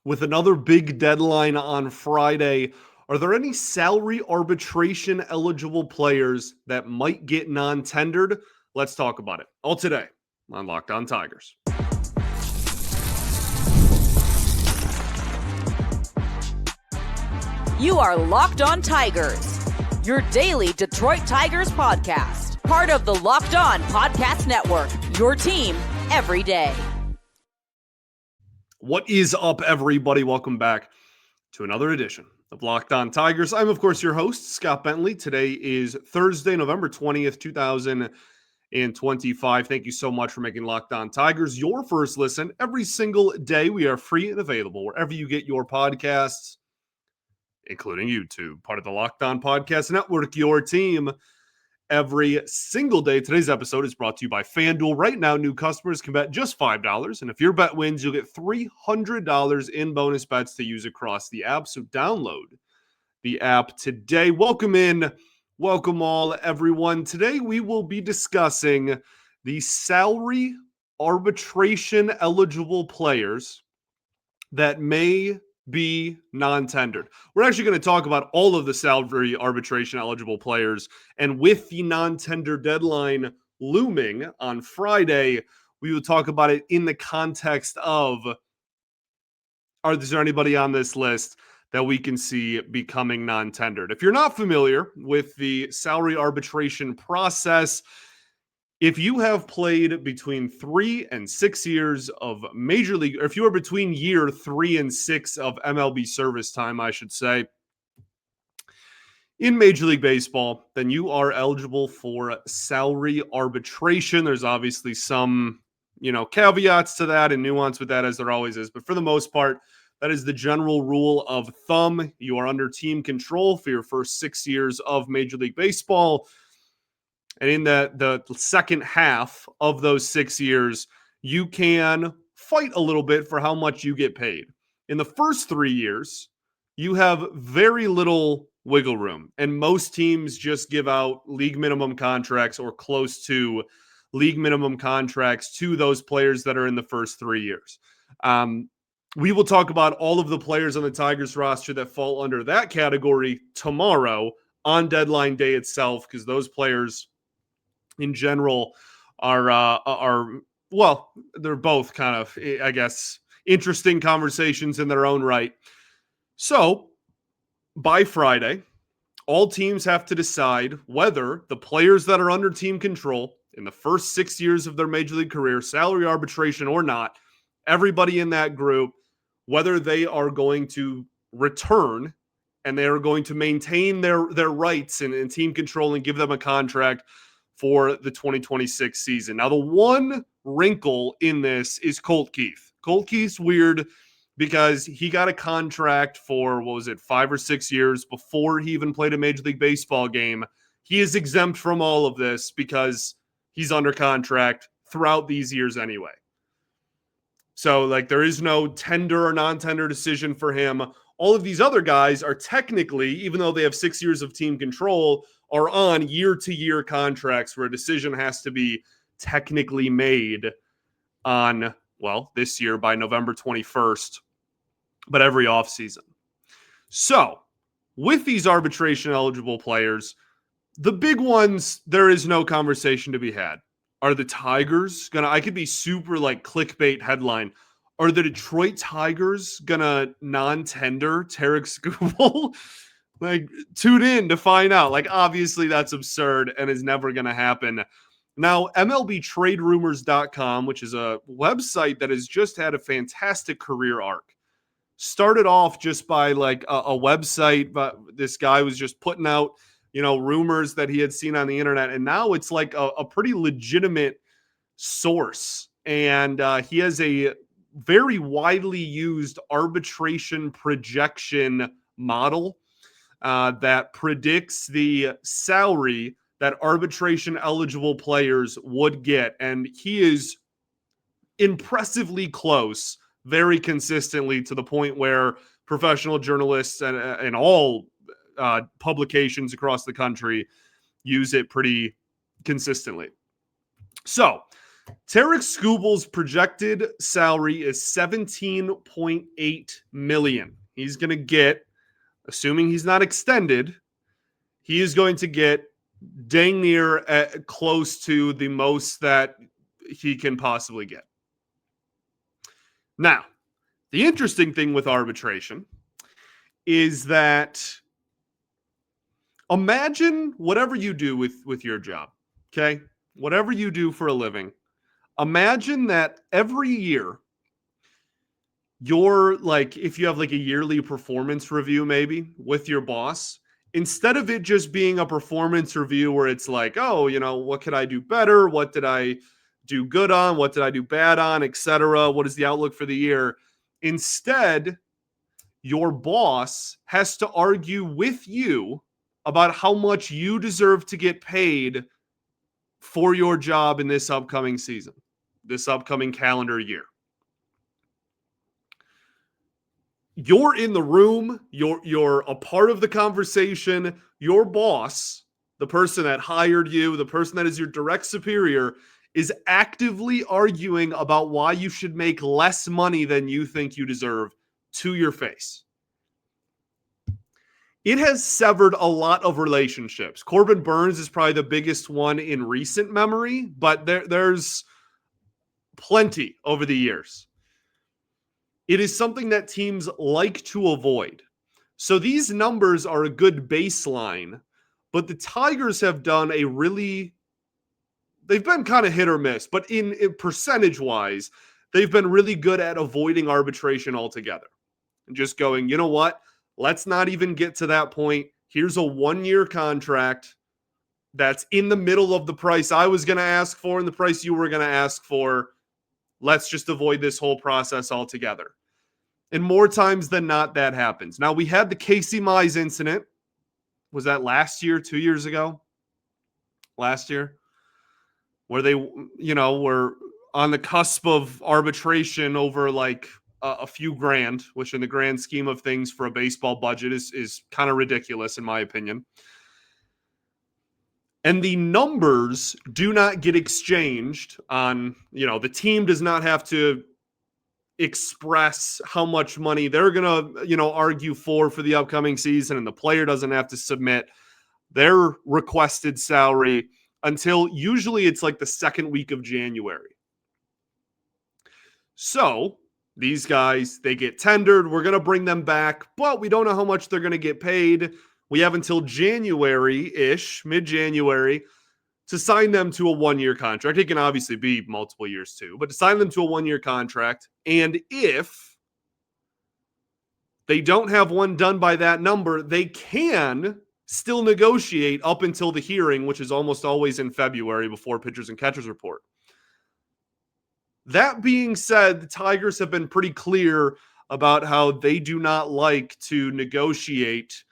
with another big deadline on Friday. Are there any salary arbitration eligible players that might get non-tendered? Let's talk about it all today on Locked On Tigers. You are Locked On Tigers, your daily Detroit Tigers podcast. Part of the Locked On Podcast Network, your team every day. What is up, everybody? Welcome back to another edition of Locked On Tigers. I'm, of course, your host, Scott Bentley. Today is Thursday, November 20th, 2025. Thank you so much for making Locked On Tigers your first listen every single day. We are free and available wherever you get your podcasts, including YouTube, part of the Locked On Podcast Network, your team every single day. Today's episode is brought to you by FanDuel. Right now, new customers can bet just $5, and if your bet wins, you'll get $300 in bonus bets to use across the app. So download the app today. Welcome all, everyone. Today, we will be discussing the salary arbitration eligible players that may be non-tendered. We're actually going to talk about all of the salary arbitration eligible players, and with the non-tender deadline looming on Friday, we will talk about it in the context of, is there anybody on this list that we can see becoming non-tendered? If you're not familiar with the salary arbitration process, if you have played between 3 and 6 years of Major League, or if you are between year 3 and 6 of MLB service time, I should say, in Major League Baseball, then you are eligible for salary arbitration. There's obviously some, caveats to that and nuance with that, as there always is. But for the most part, that is the general rule of thumb. You are under team control for your first 6 years of Major League Baseball. And in the second half of those 6 years, you can fight a little bit for how much you get paid. In the first 3 years, you have very little wiggle room. And most teams just give out league minimum contracts or close to league minimum contracts to those players that are in the first 3 years. We will talk about all of the players on the Tigers roster that fall under that category tomorrow on deadline day itself, because those players in general are they're both kind of, I guess, interesting conversations in their own right. So by Friday, all teams have to decide whether the players that are under team control in the first 6 years of their Major League career, salary arbitration or not, everybody in that group, whether they are going to return and they are going to maintain their rights in team control and give them a contract for the 2026 season. Now, the one wrinkle in this is Colt Keith. Colt Keith's weird because he got a contract for, 5 or 6 years before he even played a Major League Baseball game. He is exempt from all of this because he's under contract throughout these years anyway. So, there is no tender or non-tender decision for him. All of these other guys are technically, even though they have 6 years of team control, are on year-to-year contracts where a decision has to be technically made on, this year by November 21st, but every offseason. So, with these arbitration-eligible players, the big ones, there is no conversation to be had. Are the Tigers I could be super clickbait headline, are the Detroit Tigers gonna non-tender Tarik Skubal? Tune in to find out. Obviously that's absurd and is never going to happen. Now, MLBTradeRumors.com, which is a website that has just had a fantastic career arc, started off just by a website, but this guy was just putting out, rumors that he had seen on the internet. And now it's a pretty legitimate source. And he has a very widely used arbitration projection model that predicts the salary that arbitration-eligible players would get. And he is impressively close, very consistently, to the point where professional journalists and all publications across the country use it pretty consistently. So Tarik Skubal's projected salary is $17.8 million. He's going to get, assuming he's not extended, he is going to get dang near close to the most that he can possibly get. Now, the interesting thing with arbitration is that imagine whatever you do with your job, okay? Whatever you do for a living, imagine that every year you're like, if you have like a yearly performance review maybe with your boss, instead of it just being a performance review where it's like, oh, you know, what could I do better? What did I do good on? What did I do bad on, etc.? What is the outlook for the year? Instead, your boss has to argue with you about how much you deserve to get paid for your job in this upcoming season, this upcoming calendar year. You're in the room, you're a part of the conversation. Your boss, the person that hired you, the person that is your direct superior, is actively arguing about why you should make less money than you think you deserve to your face. It has severed a lot of relationships. Corbin Burns is probably the biggest one in recent memory, but there's plenty over the years. It is something that teams like to avoid. So these numbers are a good baseline, but the Tigers have done they've been kind of hit or miss, but in percentage-wise, they've been really good at avoiding arbitration altogether. And just going, you know what? Let's not even get to that point. Here's a 1-year contract that's in the middle of the price I was going to ask for and the price you were going to ask for. Let's just avoid this whole process altogether. And more times than not, that happens. Now, we had the Casey Mize incident. Was that last year, 2 years ago? Last year? Where they, were on the cusp of arbitration over like a few grand, which in the grand scheme of things for a baseball budget is kind of ridiculous in my opinion. And the numbers do not get exchanged on, the team does not have to express how much money they're going to, argue for the upcoming season. And the player doesn't have to submit their requested salary until usually it's like the second week of January. So these guys, they get tendered. We're going to bring them back, but we don't know how much they're going to get paid. We have until January-ish, mid-January, to sign them to a 1-year contract. It can obviously be multiple years too, but to sign them to a 1-year contract. And if they don't have one done by that number, they can still negotiate up until the hearing, which is almost always in February before pitchers and catchers report. That being said, the Tigers have been pretty clear about how they do not like to negotiate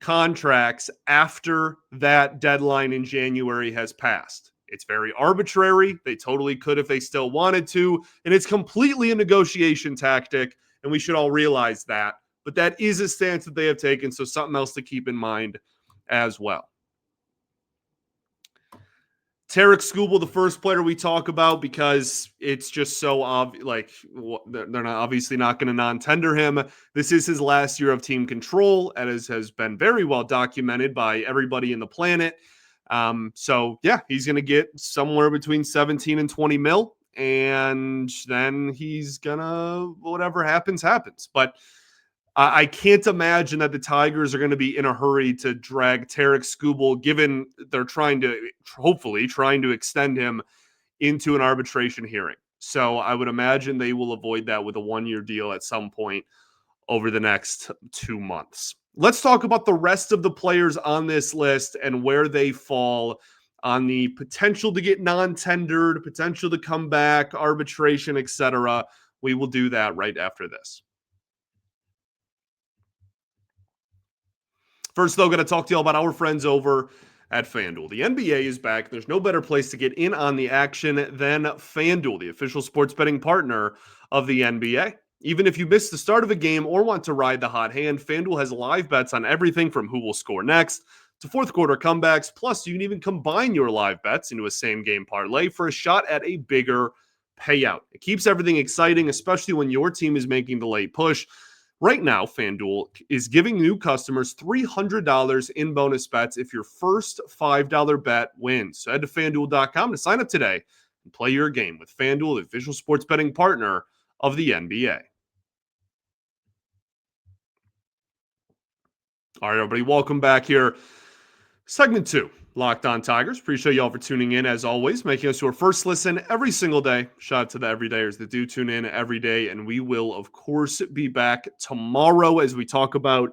contracts after that deadline in January has passed. It's very arbitrary. They totally could if they still wanted to, and it's completely a negotiation tactic, and we should all realize that. But that is a stance that they have taken, so something else to keep in mind as well. Tarik Skubal, the first player we talk about, because it's just so obvious, like they're not obviously not going to non-tender him. This is his last year of team control, as has been very well documented by everybody in the planet. So yeah, he's going to get somewhere between 17 and 20 mil, and then he's gonna, whatever happens. But I can't imagine that the Tigers are going to be in a hurry to drag Tarik Skubal, given they're hopefully trying to extend him into an arbitration hearing. So I would imagine they will avoid that with a 1-year deal at some point over the next 2 months. Let's talk about the rest of the players on this list and where they fall on the potential to get non-tendered, potential to come back, arbitration, etc. We will do that right after this. First, though, going to talk to you all about our friends over at FanDuel. The NBA is back. There's no better place to get in on the action than FanDuel, the official sports betting partner of the NBA. Even if you missed the start of a game or want to ride the hot hand, FanDuel has live bets on everything from who will score next to fourth quarter comebacks. Plus, you can even combine your live bets into a same game parlay for a shot at a bigger payout. It keeps everything exciting, especially when your team is making the late push. Right now, FanDuel is giving new customers $300 in bonus bets if your first $5 bet wins. So head to FanDuel.com to sign up today and play your game with FanDuel, the official sports betting partner of the NBA. All right, everybody, welcome back here. Segment 2, Locked On Tigers. Appreciate y'all for tuning in, as always, making us your first listen every single day. Shout out to the everydayers that do tune in every day, and we will, of course, be back tomorrow as we talk about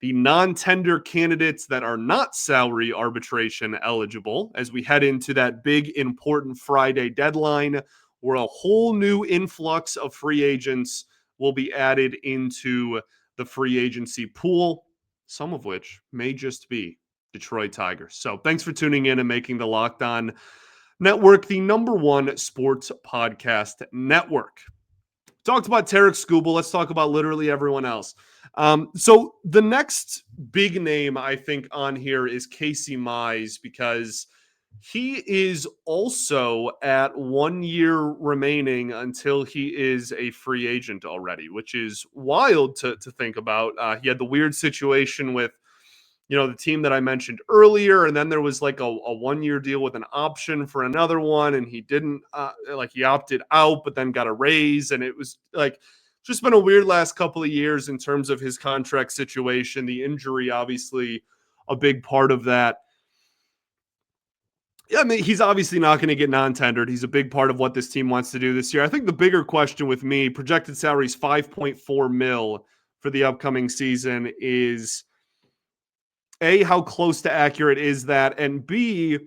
the non-tender candidates that are not salary arbitration eligible as we head into that big, important Friday deadline where a whole new influx of free agents will be added into the free agency pool, some of which may just be Detroit Tigers. So thanks for tuning in and making the Locked On Network the #1 sports podcast network. Talked about Tarik Skubal. Let's talk about literally everyone else. So the next big name I think on here is Casey Mize, because he is also at 1 year remaining until he is a free agent already, which is wild to think about. He had the weird situation with, the team that I mentioned earlier, and then there was like a 1 year deal with an option for another one, and he didn't he opted out, but then got a raise, and it was like just been a weird last couple of years in terms of his contract situation. The injury, obviously, a big part of that. Yeah, I mean, he's obviously not going to get non-tendered. He's a big part of what this team wants to do this year. I think the bigger question with me, projected salary is $5.4 million for the upcoming season, is A, how close to accurate is that? And B,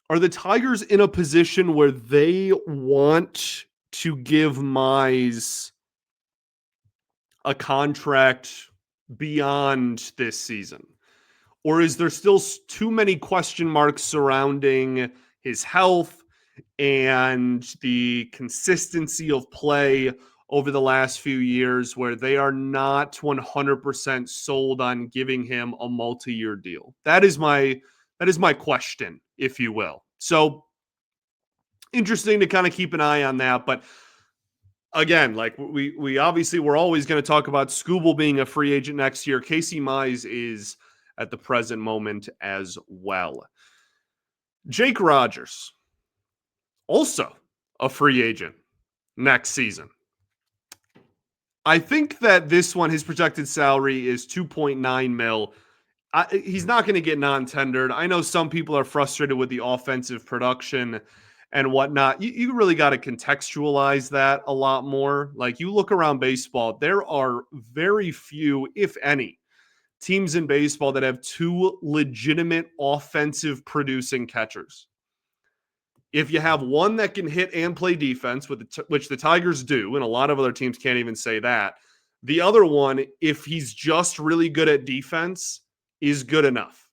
are the Tigers in a position where they want to give Mize a contract beyond this season? Or is there still too many question marks surrounding his health and the consistency of play over the last few years where they are not 100% sold on giving him a multi-year deal? That is my question, if you will. So interesting to kind of keep an eye on that. But again, like we obviously, we're always going to talk about Skubal being a free agent next year. Casey Mize is at the present moment as well. Jake Rogers, also a free agent next season. I think that this one, his projected salary is $2.9 million. He's not going to get non-tendered. I know some people are frustrated with the offensive production and whatnot. You really got to contextualize that a lot more. Like, you look around baseball, there are very few, if any, teams in baseball that have two legitimate offensive producing catchers. If you have one that can hit and play defense, which the Tigers do, and a lot of other teams can't even say that, the other one, if he's just really good at defense, is good enough.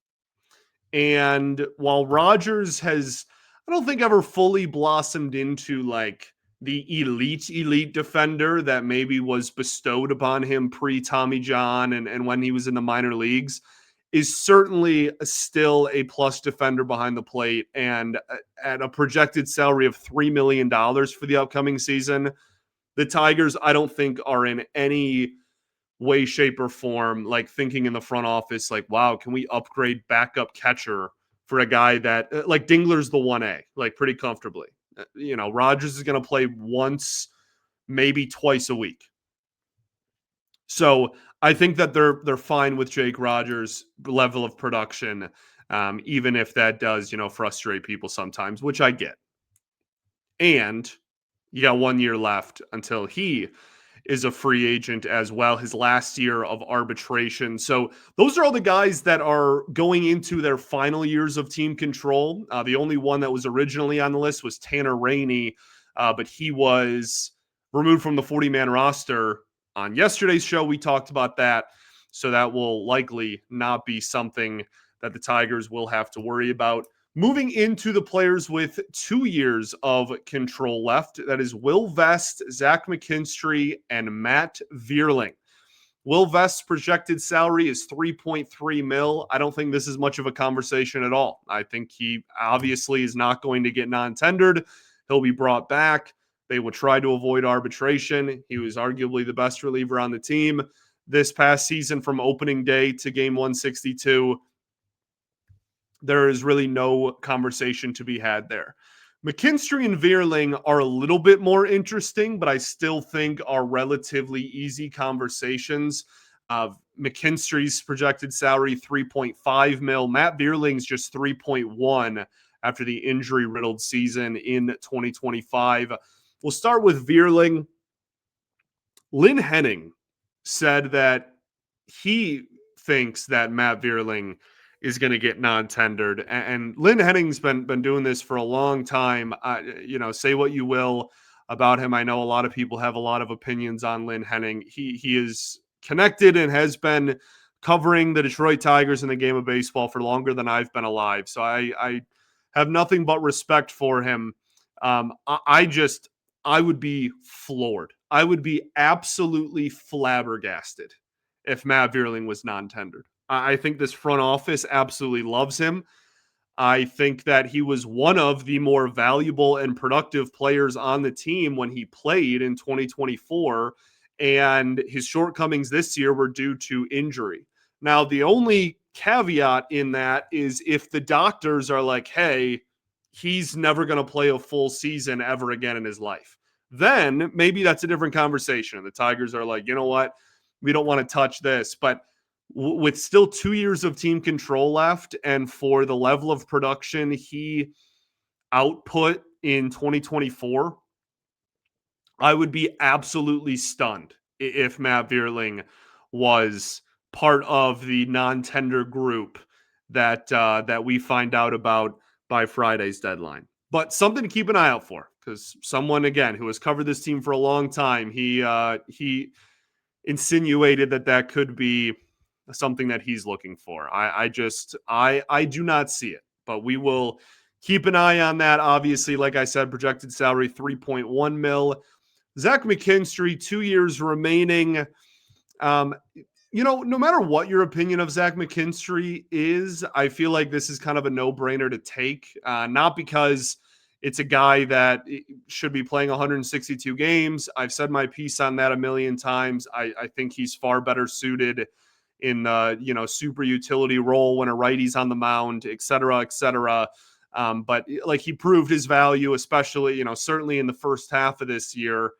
And while Rogers has, I don't think, ever fully blossomed into like the elite defender that maybe was bestowed upon him pre-Tommy John and when he was in the minor leagues, is certainly still a plus defender behind the plate. And at a projected salary of $3 million for the upcoming season, the Tigers, I don't think, are in any way, shape, or form like thinking in the front office, like, wow, can we upgrade backup catcher for a guy that, like, Dingler's the 1A, like, pretty comfortably. Rogers is going to play once, maybe twice a week. So I think that they're fine with Jake Rogers' level of production, even if that does, frustrate people sometimes, which I get. And you got 1 year left until he is a free agent as well, his last year of arbitration. So those are all the guys that are going into their final years of team control. The only one that was originally on the list was Tanner Rainey, but he was removed from the 40-man roster. On yesterday's show, we talked about that, so that will likely not be something that the Tigers will have to worry about. Moving into the players with 2 years of control left, that is Will Vest, Zach McKinstry, and Matt Vierling. Will Vest's projected salary is 3.3 mil. I don't think this is much of a conversation at all. I think he obviously is not going to get non-tendered. He'll be brought back. They will try to avoid arbitration. He was arguably the best reliever on the team this past season from opening day to game 162. There is really no conversation to be had there. McKinstry and Vierling are a little bit more interesting, but I still think are relatively easy conversations. McKinstry's projected salary, 3.5 mil. Matt Vierling's just 3.1 after the injury-riddled season in 2025. We'll start with Vierling. Lynn Henning said that he thinks that Matt Vierling is going to get non-tendered. And Lynn Henning's been doing this for a long time. Say what you will about him. I know a lot of people have a lot of opinions on Lynn Henning. He is connected and has been covering the Detroit Tigers in the game of baseball for longer than I've been alive. So I have nothing but respect for him. I would be floored. I would be absolutely flabbergasted if Matt Vierling was non-tendered. I think this front office absolutely loves him. I think that he was one of the more valuable and productive players on the team when he played in 2024, and his shortcomings this year were due to injury. Now, the only caveat in that is if the doctors are like, hey, he's never going to play a full season ever again in his life, then maybe that's a different conversation. And the Tigers are like, you know what? We don't want to touch this. But with still 2 years of team control left, and for the level of production he output in 2024, I would be absolutely stunned if Matt Vierling was part of the non-tender group that we find out about by Friday's deadline. But something to keep an eye out for, because someone, again, who has covered this team for a long time, he insinuated that could be something that he's looking for. I do not see it, but we will keep an eye on that. Obviously, like I said, projected salary 3.1 mil. Zach McKinstry, 2 years remaining. No matter what your opinion of Zach McKinstry is, I feel like this is kind of a no-brainer to take. Not because it's a guy that should be playing 162 games. I've said my piece on that a million times. I think he's far better suited in the super utility role when a righty's on the mound, et cetera, et cetera. But like, he proved his value, especially certainly in the first half of this year,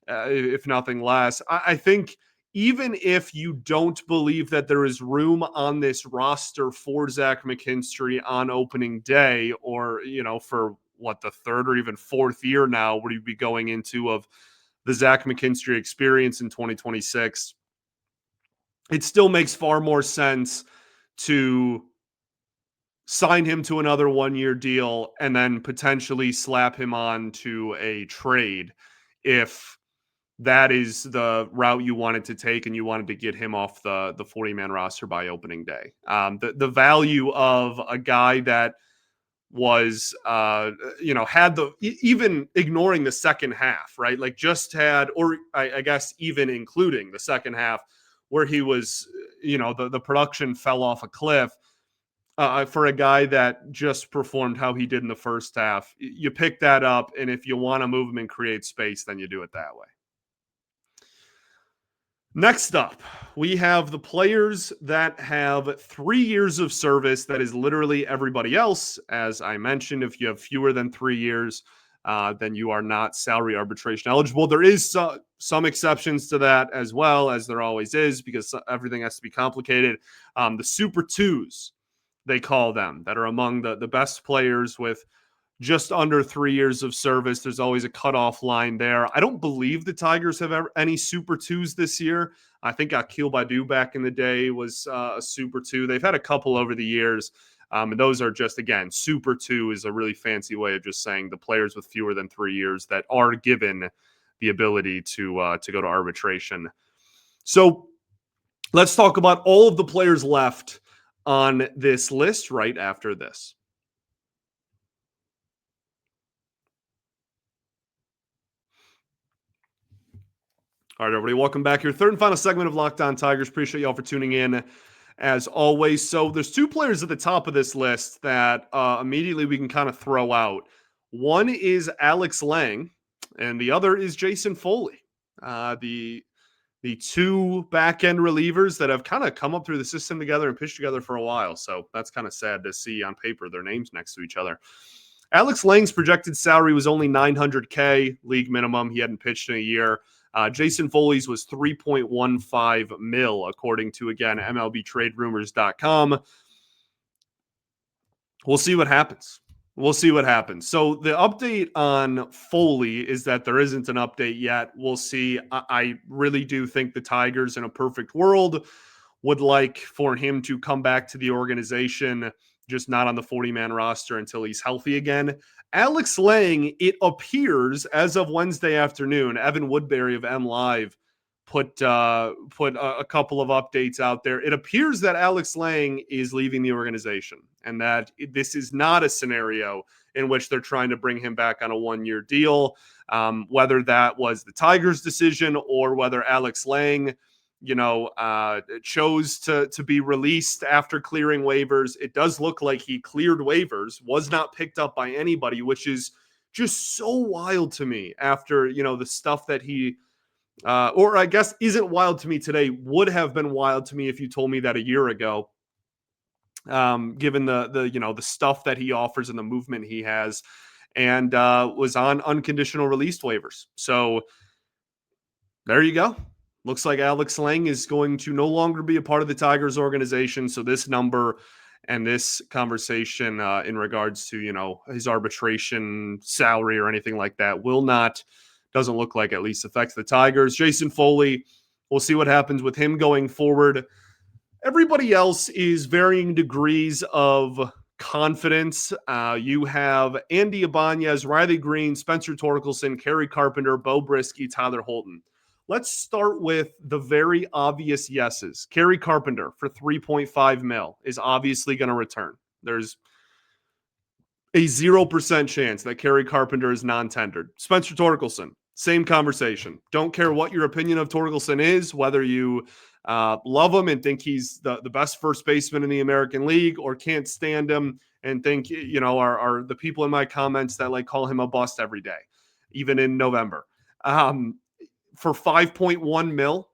if nothing less. I think even if you don't believe that there is room on this roster for Zach McKinstry on opening day, or for the third or even fourth year now where you'd be going into of the Zach McKinstry experience in 2026, it still makes far more sense to sign him to another 1-year deal and then potentially slap him on to a trade if that is the route you wanted to take and you wanted to get him off the 40-man roster by opening day. The value of a guy that was, had even ignoring the second half, right? Like, just had, or I guess even including the second half where he was, the production fell off a cliff. For a guy that just performed how he did in the first half, you pick that up, and if you want to move him and create space, then you do it that way. Next up, we have the players that have 3 years of service. That is literally everybody else. As I mentioned, if you have fewer than 3 years, then you are not salary arbitration eligible. There is some exceptions to that, as well, as there always is, because everything has to be complicated. The Super Twos, they call them, that are among the best players with just under 3 years of service. There's always a cutoff line there. I don't believe the Tigers have any Super Twos this year. I think Akil Baddoo back in the day was a Super Two. They've had a couple over the years. And those are just, again, Super Two is a really fancy way of just saying the players with fewer than 3 years that are given the ability to go to arbitration. So let's talk about all of the players left on this list right after this. All right, everybody, welcome back here. Third and final segment of Locked On Tigers. Appreciate y'all for tuning in, as always. So there's two players at the top of this list that immediately we can kind of throw out. One is Alex Lang, and the other is Jason Foley. The two back-end relievers that have kind of come up through the system together and pitched together for a while. So that's kind of sad to see on paper their names next to each other. Alex Lang's projected salary was only $900K, league minimum. He hadn't pitched in a year. Jason Foley's was $3.15 million, according to, again, MLBTradeRumors.com. We'll see what happens. So the update on Foley is that there isn't an update yet. We'll see. I really do think the Tigers, in a perfect world, would like for him to come back to the organization, just not on the 40-man roster until he's healthy again. Alex Lang, it appears, as of Wednesday afternoon, Evan Woodbury of MLive put a couple of updates out there. It appears that Alex Lang is leaving the organization, and that this is not a scenario in which they're trying to bring him back on a one-year deal. Whether that was the Tigers' decision or whether Alex Lang, chose to be released after clearing waivers. It does look like he cleared waivers, was not picked up by anybody, which is just so wild to me after, the stuff that he, or I guess isn't wild to me today, would have been wild to me if you told me that a year ago, given the stuff that he offers and the movement he has, and was on unconditional released waivers. So there you go. Looks like Alex Lang is going to no longer be a part of the Tigers organization. So this number and this conversation in regards to, his arbitration salary or anything like that doesn't look like at least affects the Tigers. Jason Foley, we'll see what happens with him going forward. Everybody else is varying degrees of confidence. You have Andy Ibáñez, Riley Greene, Spencer Torkelson, Kerry Carpenter, Bo Brieske, Tyler Holton. Let's start with the very obvious yeses. Kerry Carpenter for $3.5 million is obviously going to return. There's a 0% chance that Kerry Carpenter is non-tendered. Spencer Torkelson, same conversation. Don't care what your opinion of Torkelson is, whether you love him and think he's the best first baseman in the American League, or can't stand him and think, are the people in my comments that call him a bust every day, even in November. For $5.1 million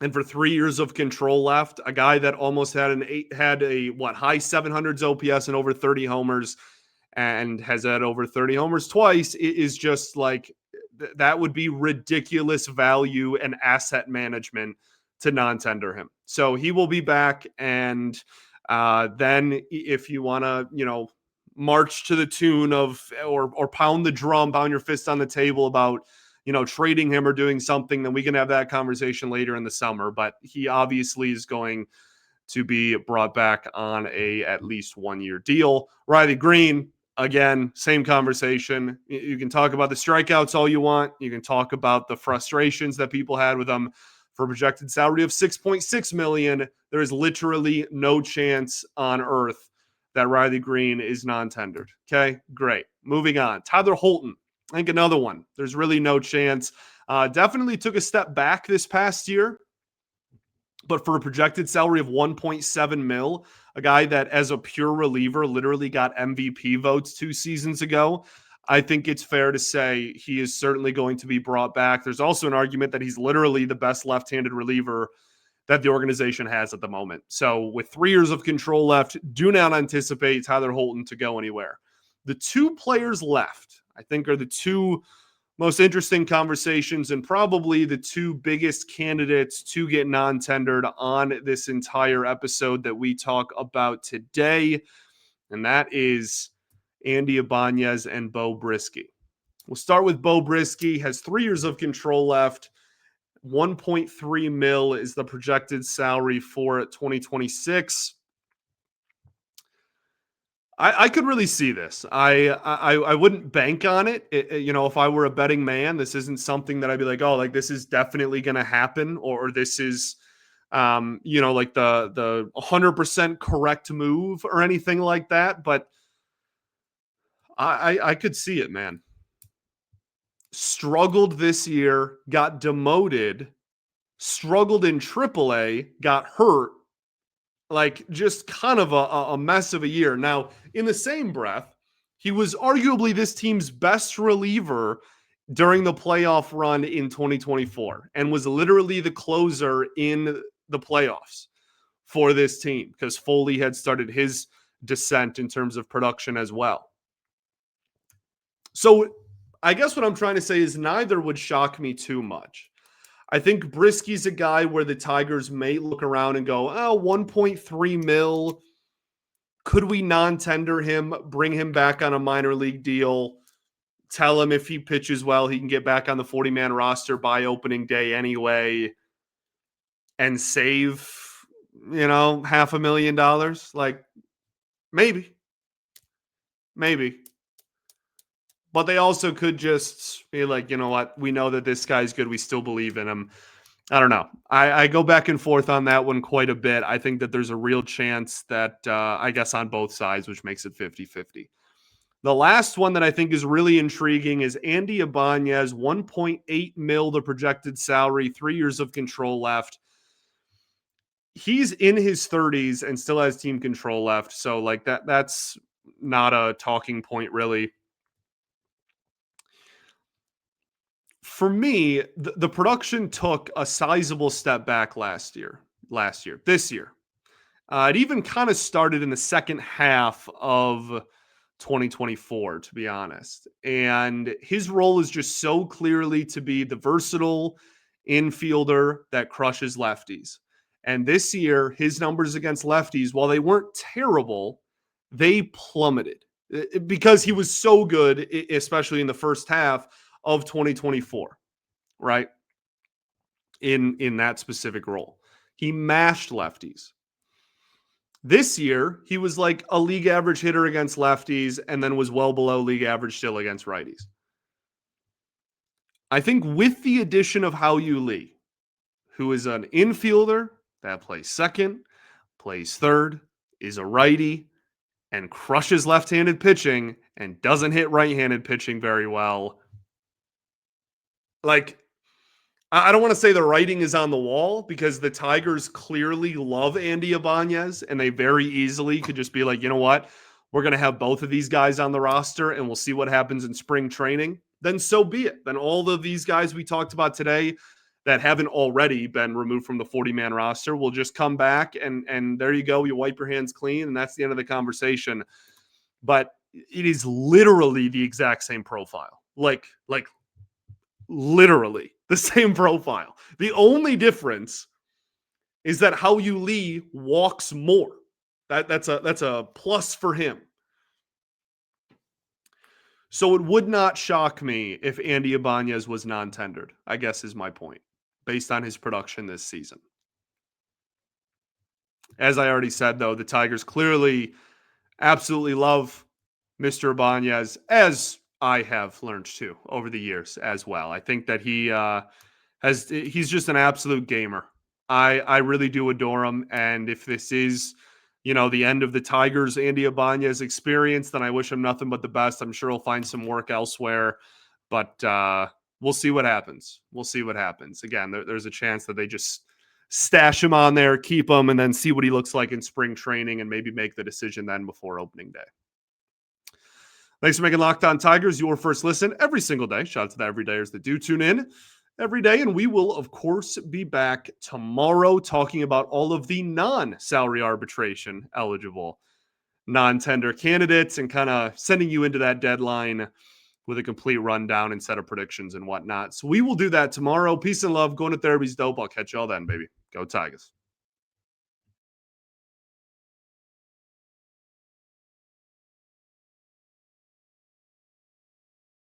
and for 3 years of control left, a guy that almost had a high 700s OPS and over 30 homers, and has had over 30 homers twice, it is just that would be ridiculous value and asset management to non-tender him. So he will be back, and then if you want to, march to the tune of or pound the drum, pound your fist on the table about trading him or doing something, then we can have that conversation later in the summer. But he obviously is going to be brought back on at least 1 year deal. Riley Greene, again, same conversation. You can talk about the strikeouts all you want. You can talk about the frustrations that people had with him. For a projected salary of $6.6 million, there is literally no chance on earth that Riley Greene is non-tendered. Okay, great. Moving on. Tyler Holton, I think another one. There's really no chance. Definitely took a step back this past year, but for a projected salary of $1.7 million, a guy that as a pure reliever literally got MVP votes 2 seasons ago, I think it's fair to say he is certainly going to be brought back. There's also an argument that he's literally the best left-handed reliever that the organization has at the moment. So with 3 years of control left, do not anticipate Tyler Holton to go anywhere. The two players left, I think, are the two most interesting conversations and probably the two biggest candidates to get non-tendered on this entire episode that we talk about today. And that is Andy Ibáñez and Bo Brieske. We'll start with Bo Brieske. Has 3 years of control left. 1.3 mil is the projected salary for 2026. I could really see this. I wouldn't bank on it. If I were a betting man, this isn't something that I'd be like, this is definitely going to happen, or this is, the 100% correct move or anything like that. But I could see it, man. struggled this year, got demoted, struggled in AAA, got hurt. Like, just kind of a mess of a year. Now, in the same breath, he was arguably this team's best reliever during the playoff run in 2024 and was literally the closer in the playoffs for this team because Foley had started his descent in terms of production as well. So I guess what I'm trying to say is neither would shock me too much. I think Briske's a guy where the Tigers may look around and go, oh, 1.3 mil. Could we non-tender him, bring him back on a minor league deal, tell him if he pitches well, he can get back on the 40-man roster by opening day anyway, and save, $500,000? Like, maybe. But they also could just be like, you know what? We know that this guy's good. We still believe in him. I don't know. I go back and forth on that one quite a bit. I think that there's a real chance that, I guess, on both sides, which makes it 50-50. The last one that I think is really intriguing is Andy Ibáñez, 1.8 mil, the projected salary, 3 years of control left. He's in his 30s and still has team control left. So, like, that's not a talking point, really. For me, the production took a sizable step back this year. It even kind of started in the second half of 2024, to be honest. And his role is just so clearly to be the versatile infielder that crushes lefties. And this year, his numbers against lefties, while they weren't terrible, they plummeted because he was so good, especially in the first half of 2024, right? In that specific role. He mashed lefties. This year, he was like a league average hitter against lefties and then was well below league average still against righties. I think with the addition of Hao-Yu Lee, who is an infielder that plays second, plays third, is a righty, and crushes left-handed pitching and doesn't hit right-handed pitching very well. Like, I don't want to say the writing is on the wall because the Tigers clearly love Andy Ibáñez and they very easily could just be like, you know what? We're going to have both of these guys on the roster and we'll see what happens in spring training. Then so be it. Then all of these guys we talked about today that haven't already been removed from the 40-man roster will just come back and there you go. You wipe your hands clean and that's the end of the conversation. But it is literally the exact same profile. Like literally the same profile. The only difference is that Hao-Yu Lee walks more. That's a plus for him. So it would not shock me if Andy Ibáñez was non-tendered, I guess is my point, based on his production this season. As I already said, though, the Tigers clearly absolutely love Mr. Ibáñez, as I have learned to over the years as well. I think that he's just an absolute gamer. I really do adore him. And if this is, the end of the Tigers Andy Ibáñez experience, then I wish him nothing but the best. I'm sure he'll find some work elsewhere, but we'll see what happens. Again, there's a chance that they just stash him on there, keep him, and then see what he looks like in spring training and maybe make the decision then before opening day. Thanks for making Locked On Tigers your first listen every single day. Shout out to the everydayers that do tune in every day. And we will, of course, be back tomorrow talking about all of the non-salary arbitration eligible non-tender candidates and kind of sending you into that deadline with a complete rundown and set of predictions and whatnot. So we will do that tomorrow. Peace and love. Going to therapy's dope. I'll catch y'all then, baby. Go Tigers.